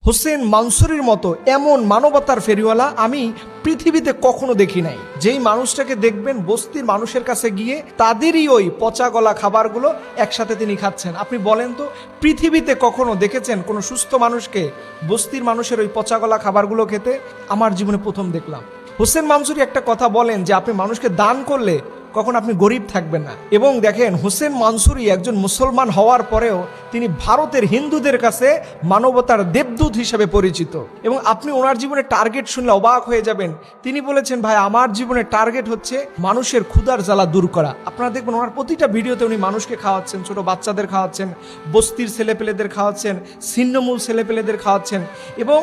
হোসেন মানসুরির মতো এমন মানবতার ফেরিওয়ালা আমি পৃথিবীতে কখনো দেখি নাই। যেই মানুষটাকে দেখবেন বস্তির মানুষের কাছে গিয়ে তাদেরই ওই পচা গলা খাবারগুলো একসাথে তিনি খাচ্ছেন। আপনি বলেন তো, পৃথিবীতে কখনো দেখেছেন কোনো সুস্থ মানুষকে বস্তির মানুষের ওই পচা গলা খাবারগুলো খেতে? আমার জীবনে প্রথম দেখলাম। হোসেন মানসুরি একটা কথা বলেন যে আপনি মানুষকে দান করলে কখন আপনি গরিব থাকবেন না। এবং দেখেন, হোসেন মানসুরি একজন মুসলমান হওয়ার পরেও তিনি ভারতের হিন্দুদের কাছে মানবতার দেবদূত হিসেবে পরিচিত। এবং আপনি ওনার জীবনে টার্গেট শুনলে অবাক হয়ে যাবেন। তিনি বলেছেন, ভাই আমার জীবনের টার্গেট হচ্ছে মানুষের ক্ষুধার জ্বালা দূর করা। আপনারা দেখবেন ওনার প্রতিটা ভিডিওতে উনি মানুষকে খাওয়াচ্ছেন, ছোট বাচ্চাদের খাওয়াচ্ছেন, বস্তির ছেলেপেলেদের খাওয়াচ্ছেন, ছিন্নমূল ছেলেপেলেদের খাওয়াচ্ছেন, এবং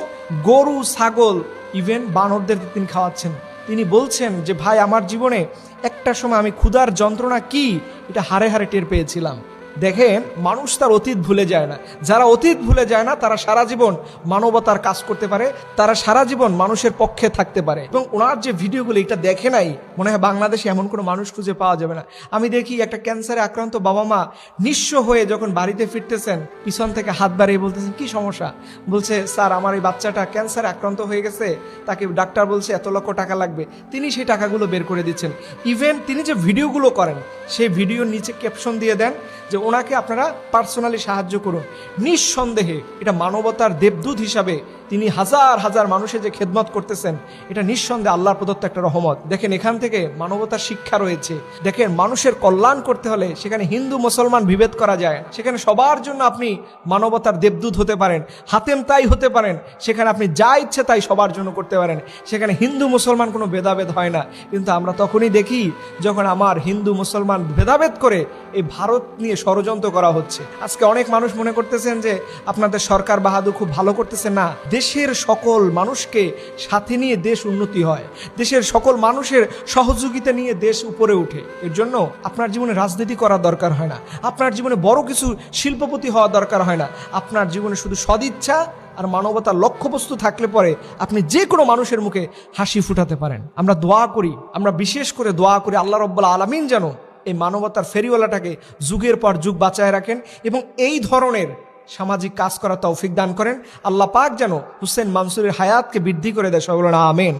গরু ছাগল ইভেন বানরদের তিনি খাওয়াচ্ছেন। তিনি বলছেন যে ভাই আমার জীবনে একটা সময় আমি ক্ষুধার যন্ত্রণা কি এটা হারে হারে টের পেয়েছিলাম। দেখেন, মানুষ তার অতীত ভুলে যায় না। যারা অতীত ভুলে যায় না তারা সারা জীবন মানবতার কাজ করতে পারে, তারা সারা জীবন মানুষের পক্ষে থাকতে পারে। এবং ওনার যে ভিডিওগুলো এটা দেখে নাই, মনে হয় বাংলাদেশে এমন কোনো মানুষ খুঁজে পাওয়া যাবে না। আমি দেখি একটা ক্যান্সারে আক্রান্ত বাবা মা নিঃস্ব হয়ে যখন বাড়িতে ফিরতেছেন, পিছন থেকে হাত বাড়িয়ে বলতেছেন কি সমস্যা? বলছে স্যার আমার এই বাচ্চাটা ক্যান্সারে আক্রান্ত হয়ে গেছে, তাকে ডাক্তার বলছে এত লক্ষ টাকা লাগবে। তিনি সেই টাকাগুলো বের করে দিচ্ছেন। ইভেন তিনি যে ভিডিওগুলো করেন সেই ভিডিওর নিচে ক্যাপশন দিয়ে দেন যে ওনাকে আপনারা পার্সোনালি সাহায্য করুন। নিঃসন্দেহে এটা মানবতার দেবদূত হিসাবে তিনি হাজার হাজার মানুষের যে খেদমত করতেছেন, এটা নিঃসন্দেহে আল্লাহর প্রদত্ত একটা রহমত। দেখেন, এখান থেকে মানবতার শিক্ষা রয়েছে। দেখেন, মানুষের কল্যাণ করতে হলে সেখানে হিন্দু মুসলমান বিভেদ করা যায়, সেখানে সবার জন্য আপনি মানবতার দেবদূত হতে পারেন, হাতেম তাই হতে পারেন। সেখানে আপনি যা ইচ্ছে তাই সবার জন্য করতে পারেন। সেখানে হিন্দু মুসলমান কোনো ভেদাভেদ হয় না। কিন্তু আমরা তখনই দেখি যখন আমার হিন্দু মুসলমান ভেদাভেদ করে এই ভারত নিয়ে ষড়যন্ত্র করা হচ্ছে। আজকে অনেক মানুষ মনে করতেছেন যে আপনাদের সরকার বাহাদুর খুব ভালো করতেছে। না, দেশের সকল মানুষকে সাথে নিয়ে দেশ উন্নতি হয়, দেশের সকল মানুষের সহযোগিতা নিয়ে দেশ উপরে উঠে। এর জন্য আপনার জীবনে রাজনীতি করার দরকার হয় না, আপনার জীবনে বড় কিছু শিল্পপতি হওয়া দরকার হয় না। আপনার জীবনে শুধু সদিচ্ছা আর মানবতার লক্ষ্যবস্তু থাকলে পরে আপনি যে কোনো মানুষের মুখে হাসি ফুটাতে পারেন। আমরা দোয়া করি, আমরা বিশেষ করে দোয়া করি আল্লাহ রাব্বুল আলামিন যেন এই মানবতার ফেরিওয়ালাটাকে যুগের পর যুগ বাঁচায় রাখেন এবং এই ধরনের সামাজিক কাজ করার তৌফিক দান করেন। আল্লাহ পাক যেন হোসেন মানসুরের হায়াতকে বৃদ্ধি করে দেয়। সকলে আমিন।